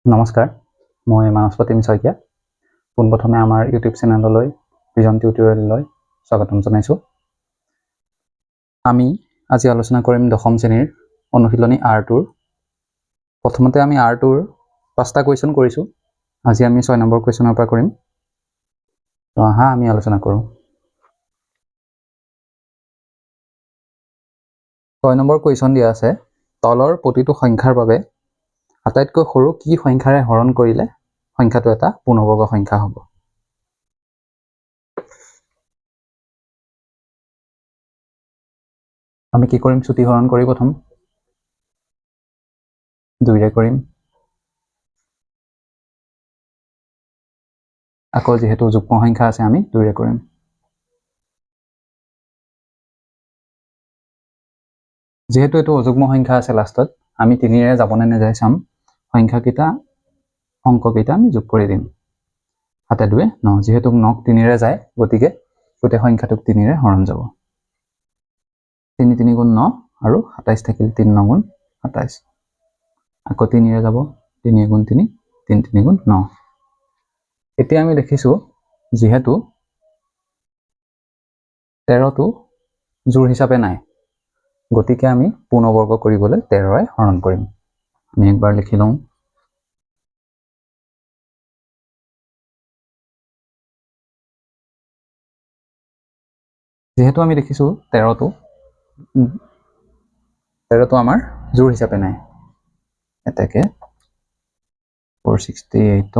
নমস্কাৰ, মই মানস প্ৰতিম শইকীয়া। পোনপ্ৰথমে আমাৰ ইউটিউব চেনেললৈ ভিজন টিউটৰিয়েললৈ স্বাগতম জনাইছোঁ। আমি আজি আলোচনা কৰিম দশম শ্ৰেণীৰ অনুশীলনী R2ৰ। প্ৰথমতে আমি R2ৰ 5টা কুৱেশ্যন কৰিছোঁ। আজি আমি 6 নম্বৰ কুৱেশ্যনৰ পৰা কৰিম। তো আহা আমি আলোচনা কৰোঁ। 6 নম্বৰ কুৱেশ্যন দিয়া আছে, তলৰ প্ৰতিটো সংখ্যাৰ বাবে আটাইতকৈ সৰু কি সংখ্যাৰে হৰণ কৰিলে সংখ্যাটো এটা পূৰ্ণবৰ্গ সংখ্যা হ'ব। আমি কি কৰিম? চুটি হৰণ কৰি প্ৰথম 2ৰে কৰিম। আকৌ যিহেতু যুগ্ম সংখ্যা আছে আমি 2ৰে কৰিম। যেহেতু এইটো অযুগ্ম সংখ্যা আছে লাষ্টত আমি 3ৰে যাবনে নাযায় চাম। সংখ্যাকেইটা অংককেইটা আমি যোগ কৰি দিম। 7 2 9, যেহেতু 9 3ৰে যায় গতিকে গোটেই সংখ্যাটোক 3ৰে হৰণ যাব। 3 3 গুণ 9 আৰু 27 থাকিল 3 9 গুণ 27। আকৌ 3ৰে যাব 3 গুণ 3 3 3 গুণ 9। এতিয়া আমি দেখিছোঁ যেহেতু 13টো জোড় হিচাপে নাই গতিকে আমি পূৰ্ণবৰ্গ কৰিবলৈ 13ৰে হৰণ কৰিম। আমি একবাৰ লিখি লওঁ। যেহেতু আমি দেখিছোঁ 13টো আমাৰ জোড় হিচাপে নাই, এতেকে 468ক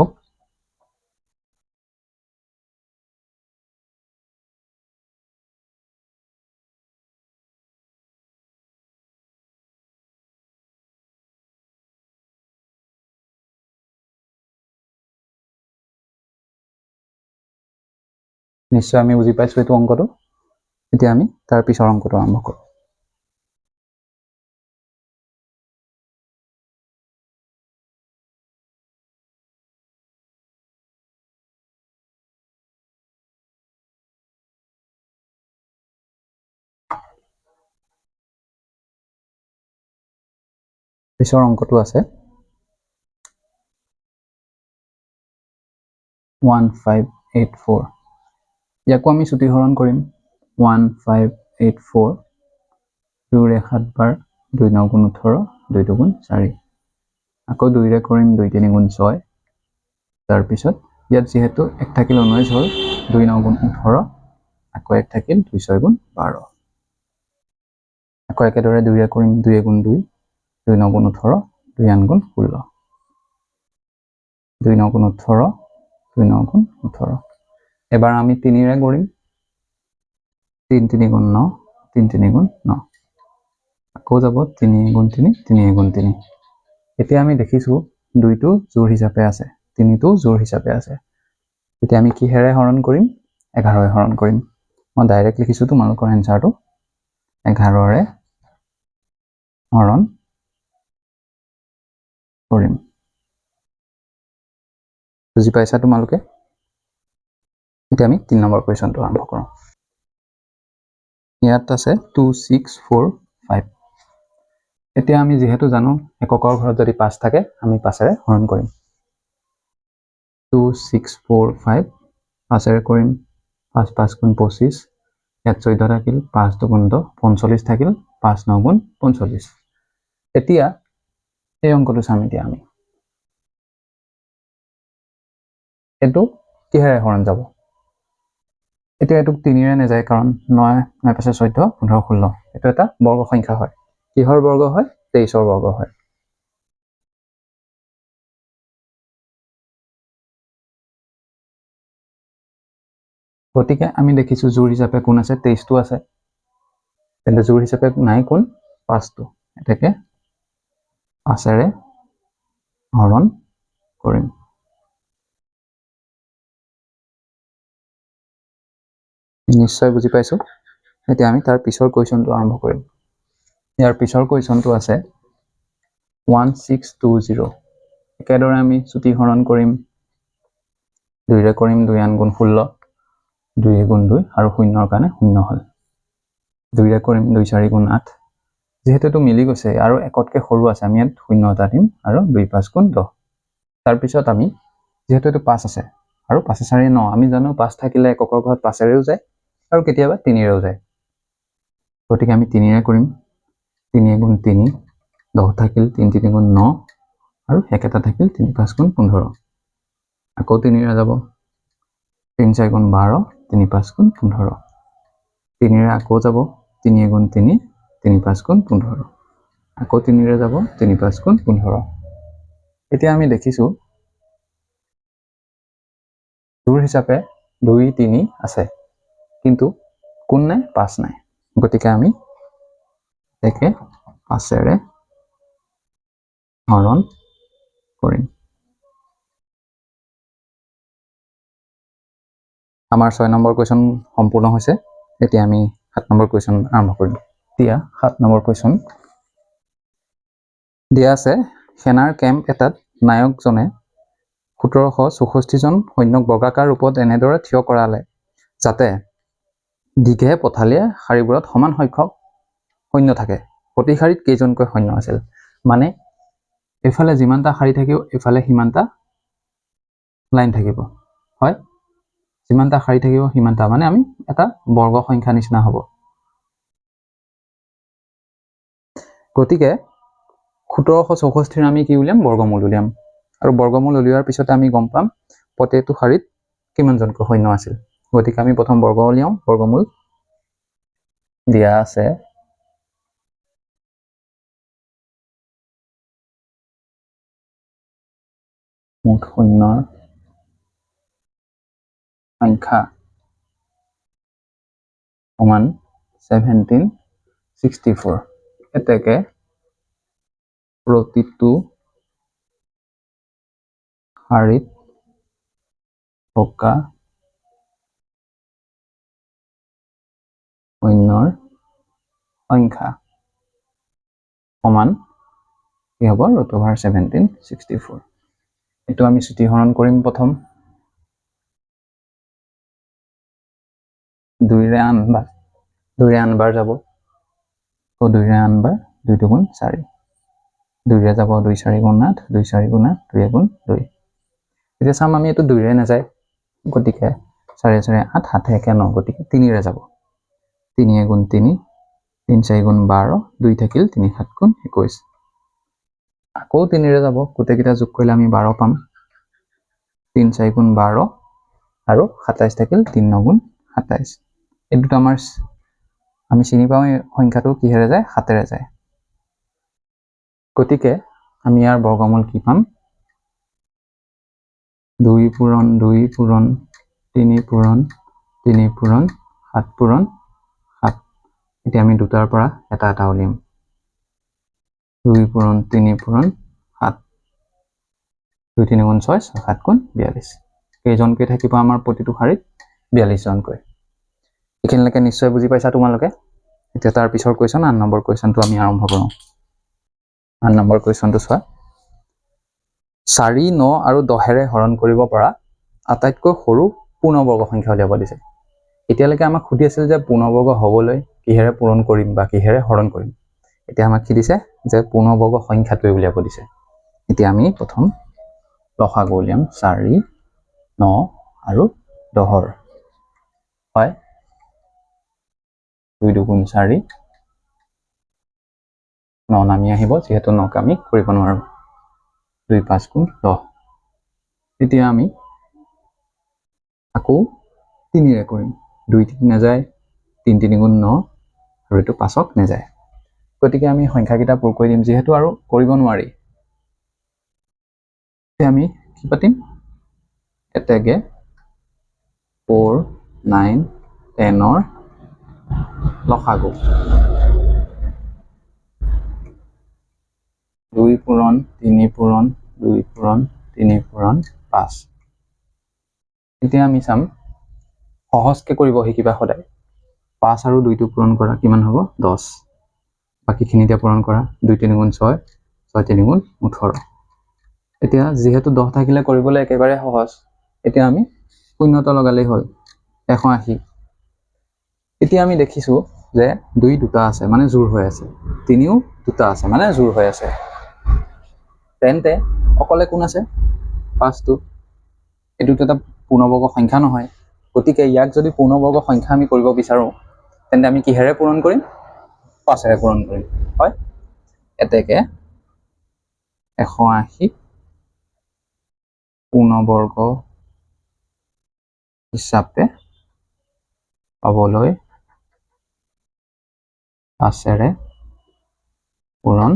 নিশ্চয় আমি বুজি পাইছোঁ এইটো অংকটো। এতিয়া আমি তাৰ পিছৰ অংকটো আৰম্ভ কৰোঁ। পিছৰ অংকটো আছে 1584। ইয়াকো আমি চুটি হৰণ কৰিম। 1584 2ৰে 7 বাৰ 2 9 গুণ 18 2 2 গুণ 4। আকৌ 2ৰে কৰিম 2 3 গুণ 6। তাৰপিছত ইয়াত যিহেতু 1 থাকিল 19 হ'ল 2 9 গুণ 18, আকৌ 1 থাকিল 2 6 গুণ 12। আকৌ একেদৰে 2ৰে কৰিম 2 গুণ 2 2 9 গুণ 18 2 8 গুণ 16। 2 9 গুণ 18 2 9 গুণ 18। এবাৰ আমি 3ৰে কৰিম 3 3 গুণ 9 3 3 গুণ 9। আকৌ যাব 3 গুণ 3 3 গুণ 3। এতিয়া আমি দেখিছোঁ 2টো জোড় হিচাপে আছে, 3টো জোড় হিচাপে আছে। এতিয়া আমি কিহেৰে হৰণ কৰিম? 11ৰে হৰণ কৰিম। মই ডাইৰেক্ট লিখিছোঁ তোমালোকৰ এনসাৰটো 11ৰে হৰণ কৰিম। বুজি পাইছা তোমালোকে? এতিয়া আমি 3 নম্বৰ কুৱেশ্যনটো আৰম্ভ কৰোঁ। ইয়াত আছে 2645। এতিয়া আমি যিহেতু জানো এককৰ ঘৰত যদি 5 থাকে আমি 5ৰে হৰণ কৰিম। 2645 5ৰে কৰিম। 5 5 গুণ 25। ইয়াত 14 থাকিল 5 2 গুণ 10 45 থাকিল 5 9 গুণ 45। এতিয়া এই অংকটো চাম। এতিয়া আমি এইটো কিহেৰে হৰণ যাব? এতিয়া এইটোক 3ৰে নাযায় কাৰণ 9 9 5 14 15 16। এইটো এটা বৰ্গ সংখ্যা হয়। কিহৰ বৰ্গ হয়? 23ৰ বৰ্গ হয়। গতিকে আমি দেখিছোঁ জোড় হিচাপে কোন আছে? 23টো আছে। তেন্তে জোড় হিচাপে নাই কোন? 5টো। এতেকে 5ৰে হৰণ কৰিম। নিশ্চয় বুজি পাইছোঁ। এতিয়া আমি তাৰ পিছৰ কুৱেশ্যনটো আৰম্ভ কৰিম। ইয়াৰ পিছৰ কুৱেশ্যনটো আছে 1620। একেদৰে আমি চুটি হৰণ কৰিম। 2ৰে কৰিম 2 8 গুণ 16 2 গুণ 2 আৰু 0ৰ কাৰণে 0 হ'ল। 2ৰে কৰিম 2 4 গুণ 8। যিহেতু এইটো মিলি গৈছে আৰু একতকৈ সৰু আছে আমি ইয়াত 0 এটা দিম আৰু 2 5 গুণ 10। তাৰপিছত আমি যেহেতু এইটো 5 আছে আৰু 5 4 9 আমি জানো 5 থাকিলে এককৰ ঘৰত 5ৰেও যায় আৰু কেতিয়াবা 3ৰেও যায় গতিকে আমি 3ৰে কৰিম 3 গুণ 3 10 থাকিল 3 3 গুণ 9 আৰু একেটা থাকিল 3 5 গুণ 15 আকৌ 3ৰে যাব 3 4 গুণ 12 3 5 গুণ 15 3ৰে আকৌ যাব 3 গুণ 3 3 5 গুণ 15 আকৌ 3ৰে যাব 3 5 গুণ 15 এতিয়া আমি দেখিছো জোৰ হিচাপে 2 3 আছে কিন্তু কোন নাই 5 নাই গতিকে আমি একে 5ৰে হৰণ কৰিম আমাৰ 6 নম্বৰ কোৱেশ্চন সম্পূৰ্ণ হৈছে এতিয়া আমি 7 নম্বৰ কোৱেশ্চন আৰম্ভ কৰিম এতিয়া 7 নম্বৰ কোৱেশ্চন দিয়া আছে সেনাৰ কেম্প এটাত নায়কজনে 1764 জন সৈন্যক বৰ্গাকাৰ ৰূপত এনেদৰে থিয় কৰালে যাতে দীঘে পথালিয়ে শাৰীবোৰত সমান সংখ্যক সৈন্য থাকে প্ৰতি শাৰীত কেইজনকৈ সৈন্য আছিল মানে এফালে যিমানটা শাৰী থাকিব এফালে সিমানটা লাইন থাকিব হয় যিমানটা শাৰী থাকিব সিমানটা মানে আমি এটা বৰ্গ সংখ্যা নিচিনা হ'ব গতিকে 1764 আমি কি উলিয়াম বৰ্গমূল উলিয়াম আৰু বৰ্গমূল উলিওৱাৰ পিছত আমি গম পাম প্ৰত্যেকটো শাৰীত কিমানজনকৈ সৈন্য আছিল গতিকে আমি প্ৰথম বৰ্গ উলিয়াম বৰ্গমূল দিয়া আছে মুঠ সৈন্যৰ সংখ্যা সমান 1764 এতেকে প্ৰতিটো শাৰীত থকা সৈন্যৰ সংখ্যা সমান কি হ'ব √1764 এইটো আমি চুটিহৰণ কৰিম প্ৰথম 2ৰে আনবাৰ যাব 2ৰে আনবাৰ 2 2 গুণ 4 2ৰে যাব 2 4 গুণ 8 2 4 গুণ 8 2 গুণ 2 এতিয়া চাম আমি এইটো 2ৰে নাযায় গতিকে 4 4 8 7 1 9 গতিকে 3ৰে যাব 3 গুণ 3 3 4 গুণ 12 2 থাকিল 3 7 গুণ 21 আকৌ 3ৰে যাব গোটেইকেইটা যোগ কৰিলে আমি 12 পাম 3 4 গুণ 12 আৰু 27 থাকিল 3 9 গুণ 27 এই দুটো আমাৰ আমি চিনি পাওঁ এই সংখ্যাটো কিহেৰে যায় 7ৰে যায় গতিকে আমি ইয়াৰ বৰ্গমূল কি পাম 2 পূৰণ 2 পূৰণ 3 পূৰণ 3 পূৰণ 7 পূৰণ 7 এতিয়া আমি দুটাৰ পৰা এটা এটা উলিয়াম 2 পূৰণ 3 পূৰণ 7 2 3 গুণ 6 6 7 গুণ 42 কেইজনকৈ থাকিব আমাৰ প্ৰতিটো শাৰীত 42 জনকৈ এইখিনিলৈকে নিশ্চয় বুজি পাইছা তোমালোকে এতিয়া তাৰ পিছৰ কুৱেশ্যন 8 নম্বৰ কুৱেশ্যনটো আমি আৰম্ভ কৰোঁ 8 নম্বৰ কুৱেশ্যনটো চোৱা 4 9 আৰু 10ৰে হৰণ কৰিব পৰা আটাইতকৈ সৰু পূৰ্ণবৰ্গ সংখ্যা উলিয়াব দিছে এতিয়ালৈকে আমাক সুধি আছিল যে পূৰ্ণবৰ্গ হ'বলৈ কিহেৰে পূৰণ কৰিম বা কিহেৰে হৰণ কৰিম এতিয়া আমাক কি দিছে যে পূৰ্ণবৰ্গ সংখ্যাটোৱে উলিয়াব দিছে এতিয়া আমি প্ৰথম লসাগু উলিয়াম 4 9 আৰু 10ৰ হয় 2 2 গুণ 4 9 নামি আহিব যেহেতু 9ক আমি কৰিব নোৱাৰো 2 5 গুণ 10 এতিয়া আমি আকৌ 3ৰে কৰিম 2 3 নাযায় 3 3 গুণ 9 আৰু এইটো 5ক নাযায় গতিকে আমি সংখ্যাকেইটা পূৰ কৰি দিম যেহেতু আৰু কৰিব নোৱাৰি আমি কি পাতিম এতেকে 4 9 10ৰ লসাগু 2 পূৰণ 3 পূৰণ 2 পূৰণ 3 পূৰণ 5 এতিয়া আমি চাম সহজকে কৰিব শিকিবা সদায় 5 আৰু 2টো পূৰণ কৰা কিমান হ'ব 10 বাকিখিনিতে পূৰণ কৰা 2 3 গুণ 6 6 3 গুণ 18 এতিয়া যেহেতু 10 থাকিলে কৰিবলৈ একেবাৰে সহজ এতিয়া আমি শূন্যটা লগালেই হ'ল 180 এতিয়া আমি দেখিছো যে 2 দুটা আছে মানে জোৰ হৈ আছে 3ও দুটা আছে মানে জোৰ হৈ আছে তেন্তে অকলে কোন আছে 5টো এইটোতো এটা পূৰ্ণবৰ্গ সংখ্যা নহয় গতিকে ইয়াক যদি পূৰ্ণবৰ্গ সংখ্যা আমি কৰিব বিচাৰো তেন্তে আমি কিহেৰে পূৰণ কৰিম 5ৰে পূৰণ কৰিম হয় এতেকে 180 পূৰ্ণবৰ্গ হিচাপে পাবলৈ 5ৰে পূৰণ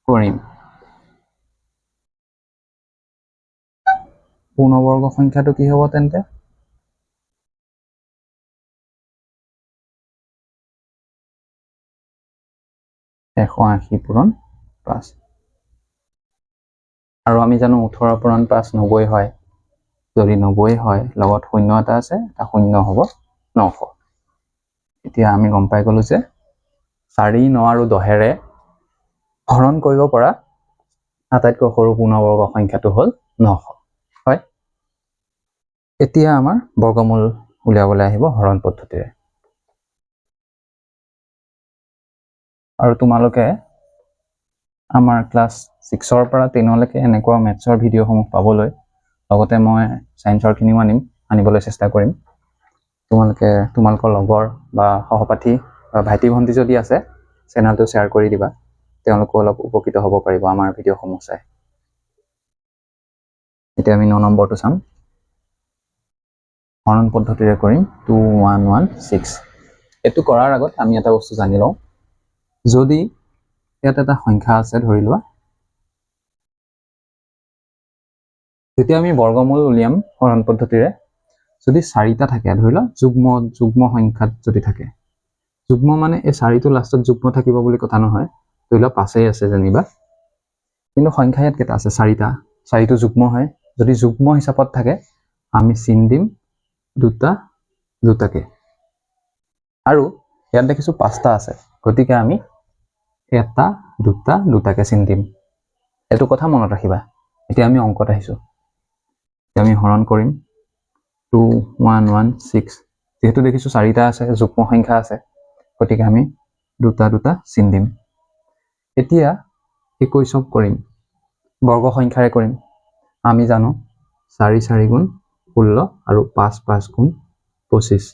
কৰিম পূৰ্ণবৰ্গ সংখ্যাটো কি হ'ব তেন্তে 180 পূৰণ 5 আৰু আমি জানো 18 পূৰণ 5 90 হয় যদি 90 হয় লগত শূন্য এটা আছে এটা শূন্য হ'ব 900 এতিয়া আমি গম পাই গলো যে 4 9 আৰু 10ৰে হৰণ কৰিব পৰা আটাইতকৈ সৰু পূৰ্ণবৰ্গ সংখ্যাটো হ'ল 900 হয় এতিয়া আমাৰ বৰ্গমূল উলিয়াবলৈ আহিব হৰণ পদ্ধতিৰে আৰু তোমালোকে আমাৰ ক্লাছ 6ৰ পৰা 10লৈকে এনেকুৱা মেথছৰ ভিডিঅ'সমূহ পাবলৈ লগতে মই সায়েন্সৰ খিনিও আনিবলৈ চেষ্টা কৰিম তোমালোকে তোমালোকৰ লগৰ বা সহপাঠী বা ভাইটি ভণ্টি যদি আছে চেনেলটো শ্বেয়াৰ কৰি দিবা তেওঁলোকো অলপ উপকৃত হ'ব পাৰিব আমাৰ ভিডিঅ'সমূহ চাই এতিয়া আমি 9 নম্বৰটো চাম হৰণ পদ্ধতিৰে কৰিম 2116 এইটো কৰাৰ আগত আমি এটা বস্তু জানি লওঁ যদি ইয়াত এটা সংখ্যা আছে ধৰি লোৱা যেতিয়া আমি বৰ্গমূল উলিয়াম হৰণ পদ্ধতিৰে যদি 4টা থাকে ধৰি লোৱা যুগ্ম সংখ্যাত যদি থাকে যুগ্ম মানে এই 4টো লাষ্টত যুগ্ম থাকিব বুলি কথা নহয় ধৰি লোৱা 5 আছে যেনিবা কিন্তু সংখ্যা ইয়াত কেইটা আছে 4টা 4টো যুগ্ম হয় যদি যুগ্ম হিচাপত থাকে আমি চিন দিম দুটাকে আৰু ইয়াত দেখিছো 5টা আছে গতিকে আমি এটা দুটাকে চিন দিম এইটো কথা মনত ৰাখিবা এতিয়া আমি অংকত আহিছো আমি হৰণ কৰিম 2116 যেহেতু দেখিছো 4টা আছে যুগ্ম সংখ্যা আছে গতিকে আমি দুটা চিন দিম এতিয়া 21ক কৰিম বৰ্গ সংখ্যাৰে কৰিম আমি জানো 4 গুণ 16 আৰু 5 গুণ 25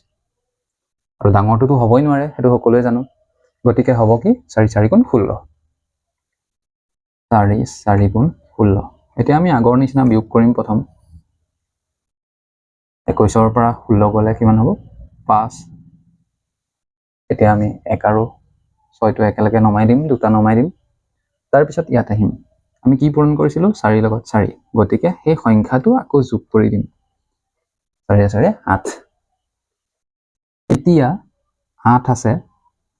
আৰু ডাঙৰটোতো হ'বই নোৱাৰে সেইটো সকলোৱে জানো গতিকে হ'ব কি 4 গুণ 16 4 গুণ 16 এতিয়া আমি আগৰ নিচিনা বিয়োগ কৰিম প্ৰথম 21ৰ পৰা 16 গ'লে কিমান হ'ব 5 এতিয়া আমি 1 আৰু 6টো একেলগে নমাই দিম দুটা নমাই দিম তাৰ পিছত ইয়াত আহিম আমি কি পূৰণ কৰিছিলো 4 লগত 4 গতিকে সেই সংখ্যাটো আকৌ যোগ কৰি দিম 4 8 এতিয়া 8 আছে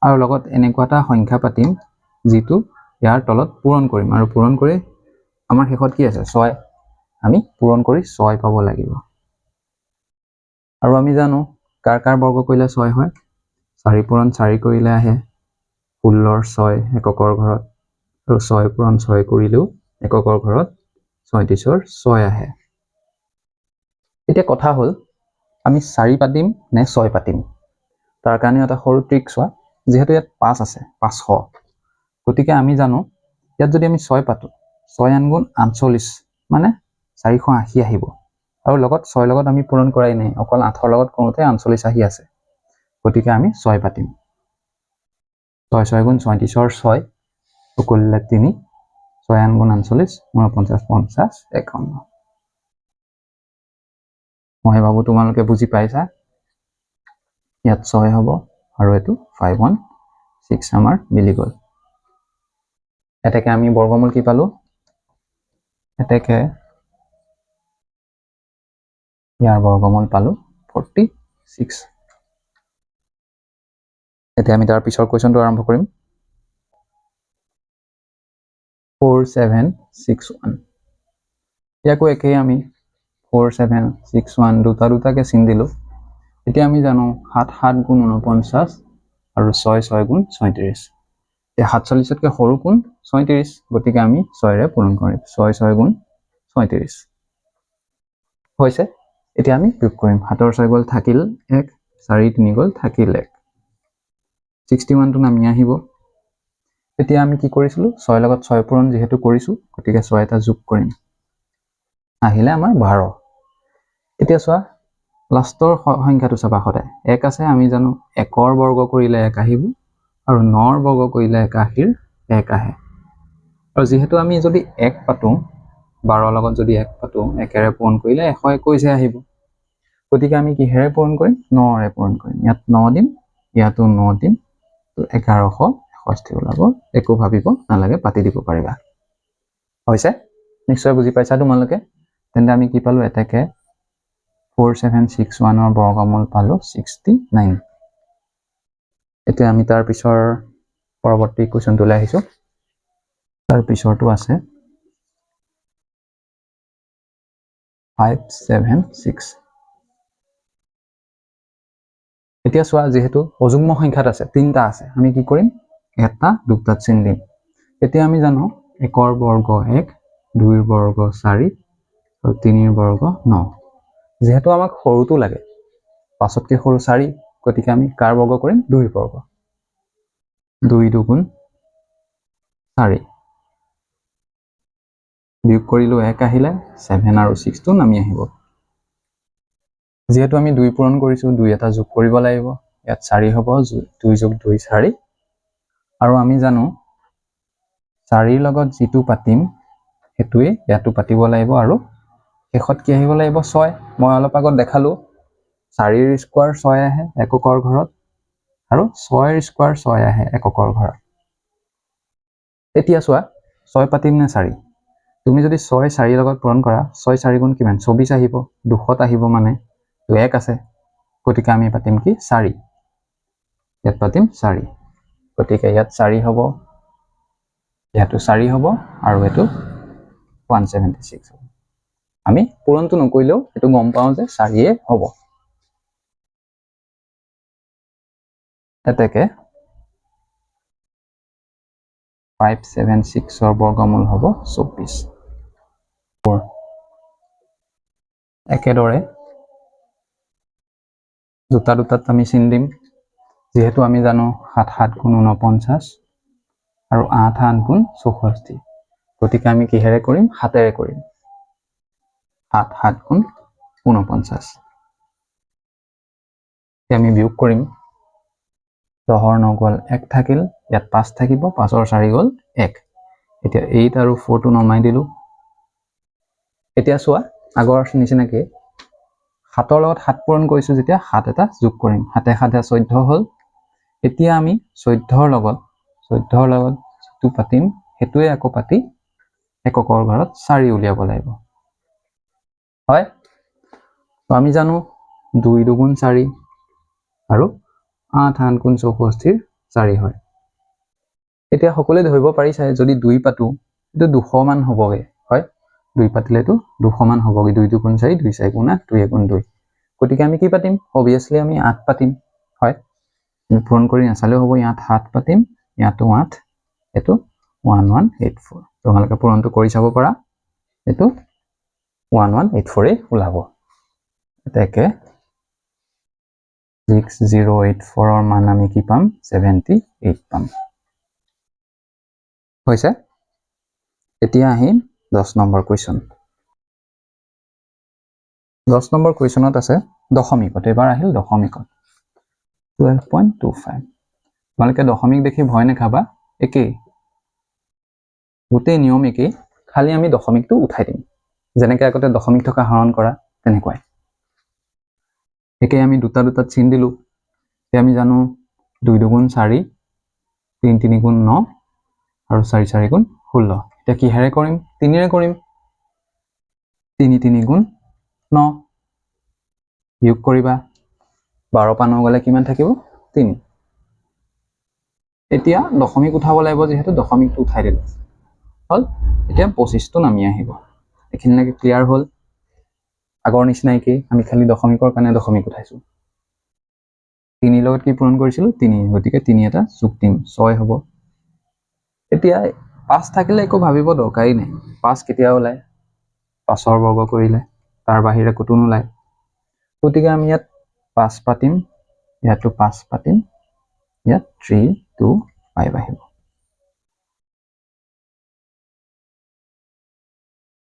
আৰু লগত এনেকুৱা এটা সংখ্যা পাতিম যিটো ইয়াৰ তলত পূৰণ কৰিম আৰু পূৰণ কৰি আমাৰ শেষত কি আছে 6 আমি পূৰণ কৰি 6 পাব লাগিব আৰু আমি জানো কাৰ বৰ্গ কৰিলে 6 হয় 4 পূৰণ 4 কৰিলে আহে 16ৰ 6 এককৰ ঘৰত আৰু 6 পূৰণ 6 কৰিলেও এককৰ ঘৰত 36ৰ 6 আহে এতিয়া কথা হ'ল আমি 4 পাতিম নে 6 পাতিম তাৰ কাৰণে এটা সৰু ট্ৰিক চোৱা যেহেতু ইয়াত 5 আছে 500 গতিকে আমি জানো ইয়াত যদি আমি 6 পাতো 6 আন গুণ 48 মানে 480 আহিব আৰু লগত 6 লগত আমি পূৰণ কৰাই নাই অকল 8ৰ লগত কৰোঁতে 48 আহি আছে গতিকে আমি 6 পাতিম 6 গুণ 37ৰ 6 সকলোলে 3 6 আন গুণ 48 49 50 51 মই ভাবো তোমালোকে বুজি পাইছা ইয়াত 6 হ'ব আৰু এটো 516 আমাৰ মিলি গ'ল এটাকে আমি বৰ্গমূল কি পালো এটাকে ইয়াৰ বৰ্গমূল পালো 46 এতিয়া আমি তাৰ পিছৰ কোৱেশ্চনটো আৰম্ভ কৰিম 4761 ইয়াকো একেই আমি 4761 দুটাকে চিন দিলো এতিয়া আমি জানো 7 গুণ 49 আৰু 6 গুণ 36 এই 47তকৈ সৰু কোন 36 গতিকে আমি 6ৰে পূৰণ কৰিম 6 গুণ 36 হৈছে এতিয়া আমি যোগ কৰিম 7ৰ 6 গ'ল থাকিল 1 4 3 গ'ল থাকিল 1 61 টো নামি আহিব এতিয়া আমি কি কৰিছিলো 6 লগত 6 পূৰণ যেহেতু কৰিছো গতিকে 6 এটা যোগ কৰিম আহিলে আমাৰ 12 এতিয়া চোৱা লাষ্টৰ সংখ্যাটো চাবা সদায় 1 আছে আমি জানো 1ৰ বৰ্গ কৰিলে 1 আহিব আৰু 9ৰ বৰ্গ কৰিলে 1 আহিৰ 1 আহে আৰু যেহেতু আমি যদি 1 পাতো 12 লগত যদি 1 পাতো 1ৰে পূৰণ কৰিলে 121 আহিব গতিকে আমি কিহেৰে পূৰণ কৰিম 9ৰে পূৰণ কৰিম ইয়াত 9 দিম ইয়াতো 9 দিম তো 1161 ওলাব একো ভাবিব নালাগে পাতি দিব পাৰিবা হৈছে নিশ্চয় বুজি পাইছা তোমালোকে তেন্তে আমি কি পালো এটাকে 4761ৰ বৰ্গমূল পালো 69 এতিয়া আমি তাৰ পিছৰ পৰৱৰ্তী কোৱেশ্চনটোলৈ আহিছো তাৰ পিছৰটো আছে 576 এতিয়া চোৱা যেহেতু অযুগ্ম সংখ্যাত আছে তিনটা আছে আমি কি কৰিম এটা দুটাত চিন দিম এতিয়া আমি জানো 1ৰ বৰ্গ 1 2ৰ বৰ্গ 4 আৰু 3ৰ বৰ্গ 9 যেহেতু আমাক সৰুটো লাগে 5তকৈ সৰু 4 গতিকে আমি কাৰ বৰ্গ কৰিম 2ৰ বৰ্গ 2 দুগুণ 4 বিয়োগ কৰিলো 1 আহিলে 7 আৰু 6 টো নামি আহিব যেহেতু আমি 2 পূৰণ কৰিছো 2 এটা যোগ কৰিব লাগিব ইয়াত 4 হ'ব 2 যোগ 2 4 আৰু আমি জানো 4ৰ লগত যেটো পাতিম হেতুৱে ইয়াতো পাতিব লাগিব আৰু শেষত কি আহিব লাগিব 6 মই অলপ আগত দেখালো 4ৰ স্কয়াৰ 6 আহে এককৰ ঘৰত আৰু 6ৰ স্কয়াৰ 6 আহে এককৰ ঘৰত এতিয়া চোৱা 6 পাতিম নে 4 তুমি যদি 6 4ৰ লগত পূৰণ কৰা 6 4 গুণ কিমান 24 আহিব 200 আহিব মানে তো 1 আছে গতিকে আমি পাতিম কি 4 ইয়াত পাতিম 4 গতিকে ইয়াত 4 হ'ব ইয়াতো 4 হ'ব আৰু এটো 176 হ'ব আমি পূৰণটো নকৰিলেও এটো গম পাওঁ যে 4 হ'ব এতেকে 576ৰ বৰ্গমূল হ'ব 24 একেদৰে দুটাত আমি চিন দিম যেহেতু আমি জানো 7 7 গুণ 49 আৰু 8 8 গুণ 64 গতিকে আমি কিহেৰে কৰিম 7ৰে কৰিম 7 7 গুণ 49 আমি বিয়োগ কৰিম 10ৰ 9 গ'ল 1 থাকিল ইয়াত 5 থাকিব 5ৰ 4 গ'ল 1 এতিয়া 8 আৰু 4 টো নমাই দিলো এতিয়া চোৱা আগৰ নিচিনাকে 7ৰ লগত 7 পূৰণ কৰিছো যেতিয়া 7 এটা যোগ কৰিম 7 7 14 হ'ল এতিয়া আমি 14ৰ লগত যেটো পাতিম হেতুৱে আকৌ পাতি এককৰ ঘৰত 4 উলিয়াব লাগিব হয় তো আমি জানো 2 দুগুণ 4 আৰু 8 8 গুণ 64 4 হয় এতিয়া সকলোৱে ধৰিব পাৰিছে যদি 2 পাতো এটো 200 মান হ'বগে হয় 2 পাতিলেটো 200 মান হ'বগে 2 দুগুণ 4 2 4 গুণ 8 2 গুণ 2 গতিকে আমি কি পাতিম অবিয়াসলি আমি 8 পাতিম হয় পূৰণ কৰি নাচালেও হ'ব ইয়াত 7 পাতিম ইয়াতো 8 এটো 1184 তোমালোকে পূৰণটো কৰি চাব পাৰা এটো 1184 ওলাব এতেকে 6084ৰ মান আমি কি পাম 78 পাম হৈছে এতিয়া আহিম 10 নম্বৰ কোৱেশ্চন 10 নম্বৰ কোৱেশ্চনত আছে দশমিকত এবাৰ আহিল দশমিকত 12.25 তোমালোকে দশমিক দেখি ভয় নাখাবা একেই গোটেই নিয়ম একেই খালি আমি দশমিকটো উঠাই দিম যেনেকৈ আগতে দশমিক থকা হৰণ কৰা তেনেকুৱাই একে আমি দুটাত চিন দিলো আমি জানো 2 দুগুণ 4 3 3 গুণ 9 আৰু 4 4 গুণ 16 এতিয়া কিহেৰে কৰিম 3ৰে কৰিম 3 3 গুণ 9 বিয়োগ কৰিবা 12 পা 9 গলে কিমান থাকিব 3 এতিয়া দশমিক উঠাব লাগিব যেহেতু দশমিকটো উঠাই দিলো হল এতিয়া 25 টো নামি আহিব এখিনিলৈকে ক্লিয়াৰ হল আগৰ নিচিনাই কি আমি খালি দশমিকৰ কাৰণে দশমিক উঠাইছো 3 লগত কি পূৰণ কৰিছিলো 3 গতিকে 3 এটা যোগ দিম 6 হ'ব এতিয়া 5 থাকিলে একো ভাবিব দৰকাৰি নাই 5 কেতিয়া ওলাই 5ৰ বৰ্গ কৰিলে তাৰ বাহিৰে কতো নোলায় গতিকে আমি ইয়াত 5 পাতিম ইয়াতো 5 পাতিম ইয়াত 3 2 5 আহিব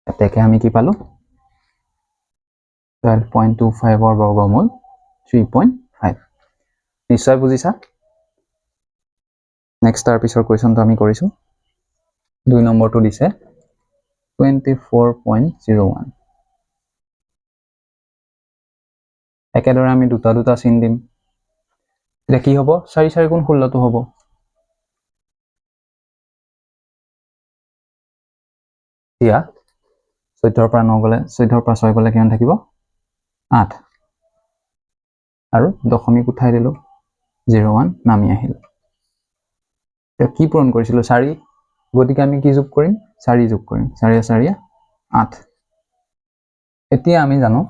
এতেকে আমি কি পালো 12.25 বৰ্গমূল 3.5 নিশ্চয় বুজিছা নেক্সট তাৰ পিছৰ কোৱেশ্যনটো আমি কৰিছো 2 নম্বৰটো দিছে 24.01 একেদৰে আমি দুটা চিন দিম এটা কি হ'ব 4 4 গুণ 16 টো হ'ব ইয়া 14 ৰ পৰা 9 গলে 14 ৰ পৰা 6 গলে কিমান থাকিব 8 আৰু দশমিক উঠাই দিলো 01 নামি আহিল এতিয়া কি পূৰণ কৰিছিলো 4 গতিকে আমি কি যোগ কৰিম 4 যোগ কৰিম 4 4 8 এতিয়া আমি জানো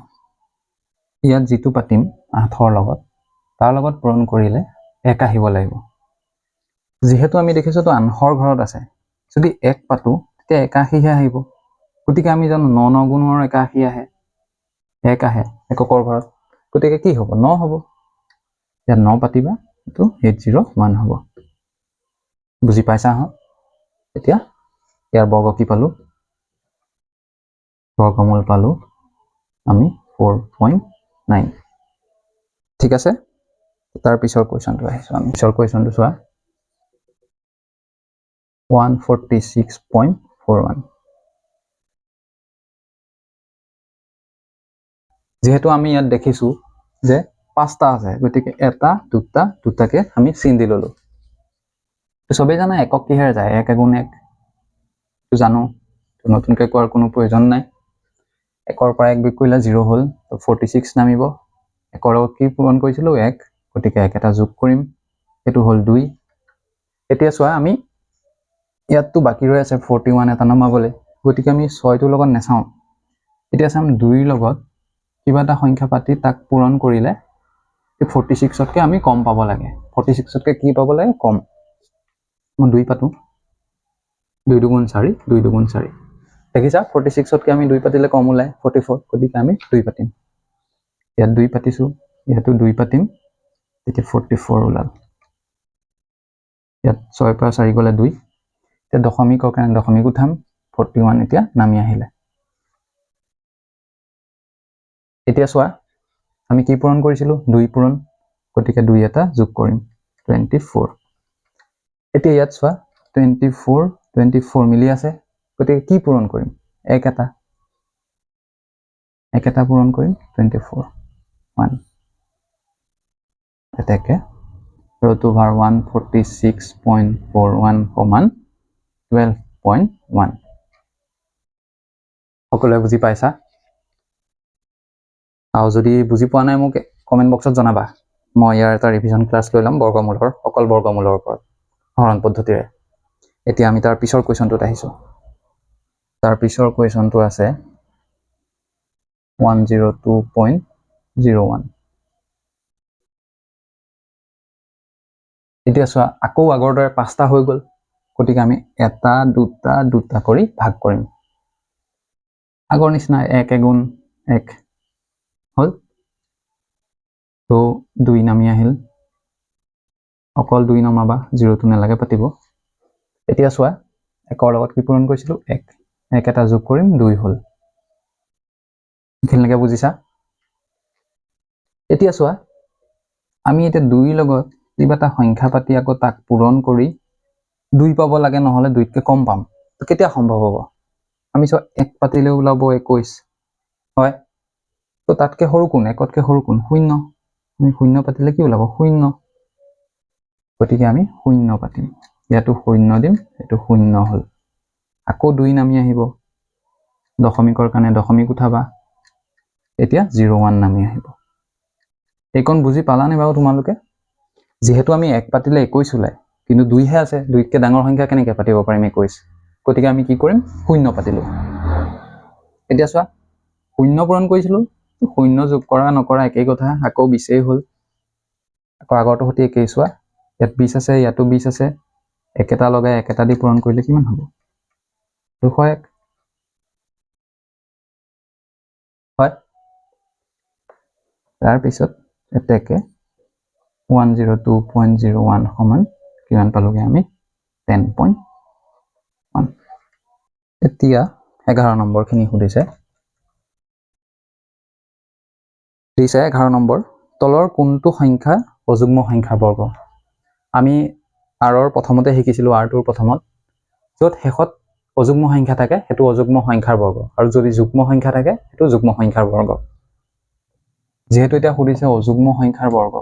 ইয়াত যেটো পাতিম 8 ৰ লগত তাৰ লগত পূৰণ কৰিলে 1 আহিব লাগিব যেহেতু আমি দেখিছো তো আনহৰ ঘৰত আছে যদি 1 পাতো তেতিয়া 81 হে আহিব গতিকে আমি জানো 9 9 গুণৰ 81 আহে 1 আহে এককৰ ঘৰত গতিকে কি হ'ব 9 হ'ব ইয়াত 9 পাতিবা তো 801 হ'ব বুজি পাইছা হ এতিয়া ইয়াৰ বৰ্গ কি পালো বৰ্গমূল পালো আমি 4.9 ঠিক আছে তাৰ পিছৰ কোৱেশ্যনটো আহিছো আমি পিছৰ কোৱেশ্যনটো চোৱা 146.41 যেহেতু আমি ইয়াত দেখিছো যে পাঁচটা আছে গতিকে এটা দুটা দুটাকে আমি চিন দি ললো সবে জানা একক কিহেৰে যায় 1 গুণ 1 তো জানো নতুনকৈ কোৱাৰ কোনো প্ৰয়োজন নাই 1 ৰ পৰা 1 বিয়োগ কৰিলে 0 হ'ল তো 46 নামিব 1 ৰ লগত কি পূৰণ কৰিছিলো 1 গতিকে 1 এটা যোগ কৰিম এটো হ'ল 2 এতিয়া চোৱা আমি ইয়াতটো বাকি ৰৈ আছে 41 এটা নামাবলে গতিকে আমি 6 টোৰ লগত নেচাও এতিয়া চাম 2 ৰ লগত কিবা এটা সংখ্যা পাতি তাক পূৰণ কৰিলে 46 তকৈ আমি কম পাব লাগে 46 তকৈ কি পাব লাগে কম মই 2 পাতো 2 দুগুণ 4 2 দুগুণ 4 দেখিছা 46 তকৈ আমি 2 পাতিলে কম ওলাই 44 গতিকে আমি 2 পাতিম ইয়াত 2 পাতিছো ইয়াতো 2 পাতিম তেতিয়া 44 ওলাল ইয়াত 6 পৰা 4 গলে 2 এতিয়া দশমিকৰ কাৰণে দশমিক উঠাম 41 এতিয়া নামি আহিলে এতিয়া চোৱা আমি কি পূৰণ কৰিছিলো 2 পূৰণ গতিকে 2 এটা যোগ কৰিম 24 এতিয়া ইয়াত চোৱা 24 মিলি আছে গতিকে কি পূৰণ কৰিম 1 এটা পূৰণ কৰিম 24 1 এটাকে root over 146.41 সমান 12.1 সকলোৱে বুজি পাইছা আৰু যদি বুজি পোৱা নাই মোক কমেন্ট বক্সত জনাবা মই ইয়াৰ এটা ৰিভিজন ক্লাছ লৈ লম বৰ্গমূলৰ অকল বৰ্গমূলৰ ওপৰত হৰণ পদ্ধতিৰে এতিয়া আমি তাৰ পিছৰ কোৱেশ্যনটোত আহিছো তাৰ পিছৰ কোৱেশ্যনটো আছে 102.01 এতিয়া চোৱা আকৌ আগৰ দৰে 5টা হৈ গল গতিকে আমি এটা দুটা কৰি ভাগ কৰিম আগৰ নিচিনা 1 গুণ 1 হল তো 2 নামি আহিল অকল 2 নমাবা 0 টো নালাগে পাতিব এতিয়া চোৱা 1 ৰ লগত কি পূৰণ কৰিছিলো 1 এটা যোগ কৰিম 2 হল কেনেকৈ বুজিছা এতিয়া চোৱা আমি এটা 2 ৰ লগত কিবা এটা সংখ্যা পাতি আকৌ তাক পূৰণ কৰি 2 পাব লাগে নহলে 2 তকৈ কম পাম তো কেতিয়া সম্ভৱ হ'ব আমি চোৱা 1 পাতিলে ওলাব 21 হয় তো তাতকৈ সৰু কোন 1 তকৈ সৰু কোন 0 আমি 0 পাতিলে কি ওলাব 0 গতিকে আমি 0 পাতিম ইয়াতো 0 দিম এটো 0 হল আকৌ 2 নামি আহিব দশমিকৰ কাৰণে দশমিক উঠাবা এতিয়া 01 নামি আহিব এইকণ বুজি পালানে বাৰু তোমালোকে যেহেতু আমি 1 পাতিলে 21 ওলাই কিন্তু 2 হে আছে 2 তকৈ ডাঙৰ সংখ্যা কেনেকৈ পাতিব পাৰিম 21 গতিকে আমি কি কৰিম 0 পাতিলো এতিয়া চোৱা 0 পূৰণ কৰিছিলো 0 যোগ কৰা নকৰা একেই কথা আকৌ 20 হল আকৌ আগৰটো হতি একেই চোৱা ইয়াত 20 আছে ইয়াতো 20 আছে একেটা লগাই একেটা দি পূৰণ কৰিলে কিমান হ'ব 201 হয় তাৰ পিছত এতেকে 102.01 সমান কিমান পালোগে আমি 10.1 এতিয়া 11 নম্বৰ খিনি সুধিছে দিছে 11 নম্বৰ তলৰ কোনটো সংখ্যা অযুগ্ম সংখ্যাৰ বৰ্গ আমি আৰৰ প্ৰথমতে শিকিছিলোঁ আৰটোৰ প্ৰথমত য'ত শেষত অযুগ্ম সংখ্যা থাকে সেইটো অযুগ্ম সংখ্যাৰ বৰ্গ আৰু যদি যুগ্ম সংখ্যা থাকে সেইটো যুগ্ম সংখ্যাৰ বৰ্গ যেহেতু এটা সুধিছে অযুগ্ম সংখ্যাৰ বৰ্গ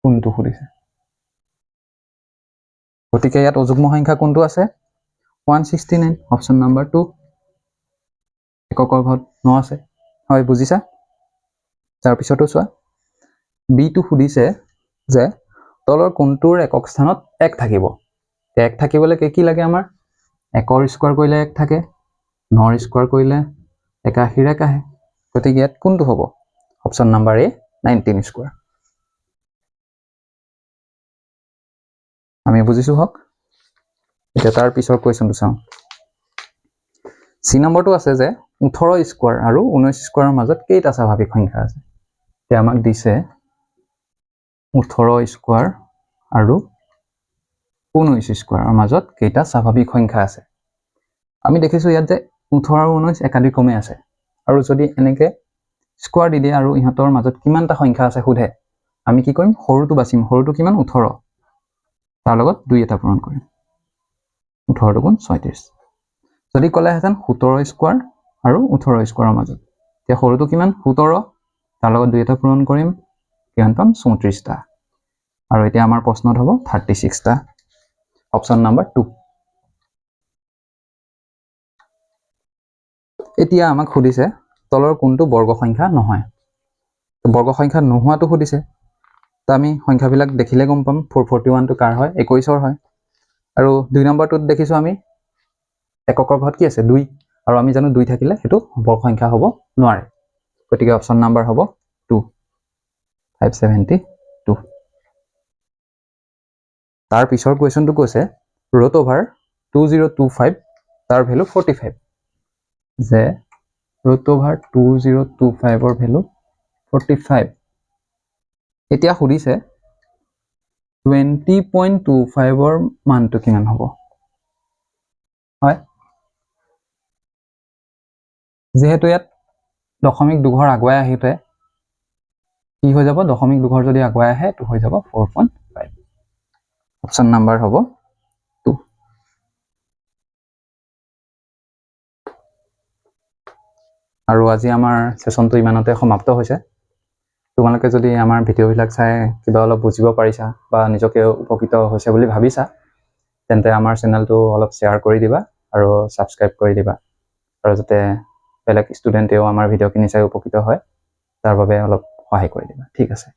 কোনটো সুধিছে গতিকে ইয়াত অযুগ্ম সংখ্যা কোনটো আছে 169 অপচন নাম্বাৰ 2 এককৰ ঘৰত 9 আছে হয় বুজিছা তাৰ পিছতো চোৱা বিটো সুধিছে যে তলৰ কোনটোৰ একক স্থানত 1 থাকিব 1 থাকিবলৈ কি লাগে আমাৰ একৰ স্কয়াৰ কৰিলে 1 থাকে 9 স্কয়াৰ কৰিলে 81 1 আহে গতিকে ইয়াত কোনটো হ'ব অপচন নাম্বাৰ এ 19 স্কয়াৰ আমি বুজিছো হক এটা তাৰ পিছৰ কোৱেশ্চনটো চাওঁ সি নম্বৰটো আছে যে 18 স্কয়াৰ আৰু 19 স্কয়াৰৰ মাজত কেইটা স্বাভাৱিক সংখ্যা আছে তে আমাক দিছে 18 স্কয়াৰ আৰু 19 স্কয়াৰৰ মাজত কেইটা স্বাভাৱিক সংখ্যা আছে আমি দেখিছো ইয়াত যে 18 আৰু 19 একাধিক্ৰমে আছে আৰু যদি এনেকে স্কয়াৰ দি দিয়ে আৰু ইহঁতৰ মাজত কিমানটা সংখ্যা আছে খুধে আমি কি কৰিম সৰুটো বাছিম সৰুটো কিমান 18 তাৰ লগত 2 এটা পূৰণ কৰিম 18 গুণ 36 যদি কলে হেতেন 17 স্কয়াৰ আৰু 18 স্কয়াৰৰ মাজত তে সৰুটো কিমান 17 তাৰ লগত 2 এটা পূৰণ কৰিম কিমান পাম 34 টা আৰু এতিয়া আমাৰ প্ৰশ্নত হ'ব 36 টা অপচন নাম্বাৰ 2 এতিয়া আমাক সুধিছে তলৰ কোনটো বৰ্গ সংখ্যা নহয় বৰ্গ সংখ্যা নোহোৱাটো সুধিছে তো আমি সংখ্যাবিলাক দেখিলে গম পাম 441 টো কাৰ হয় 21 হয় আৰু 2 নম্বৰটোত দেখিছো আমি এককৰ ঘৰত কি আছে 2 আৰু আমি জানো 2 থাকিলে হেতু বৰ্গ সংখ্যা হ'ব নোৱাৰে গতিকে অপচন নাম্বাৰ হ'ব 2 572 তাৰ পিছৰ কোৱেশ্চনটো কৈছে ৰুট ওভাৰ 2025 তাৰ ভ্যালু 45 যে ৰুট ওভাৰ 2025 ৰ ভ্যালু 45 এতিয়া সুধিছে 20.25 ৰ মানটো কিমান হ'ব হয় যেহেতু ইয়াত দশমিক দুঘৰ আগুৱাই আহিতে কি হৈ যাব দশমিক দুঘৰ যদি আগুৱাই আহে তো হৈ যাব 4.5 অপচন নাম্বাৰ হ'ব 2 আৰু আজি আমাৰ সেশনটো ইমানতে সমাপ্ত হৈছে তোমালোকে যদি আমাৰ ভিডিঅ'বিলাক চাই কিবা অলপ বুজিব পাৰিছা বা নিজকে উপকৃত হৈছে বুলি ভাবিছা তেন্তে আমাৰ চেনেলটো অলপ শ্বেয়াৰ কৰি দিবা আৰু সাবস্ক্ৰাইব কৰি দিবা আৰু যাতে বেলেগ ষ্টুডেণ্টেও আমাৰ ভিডিঅ'খিনি চাই উপকৃত হয় তাৰ বাবে অলপ সহায় কৰি দিবা ঠিক আছে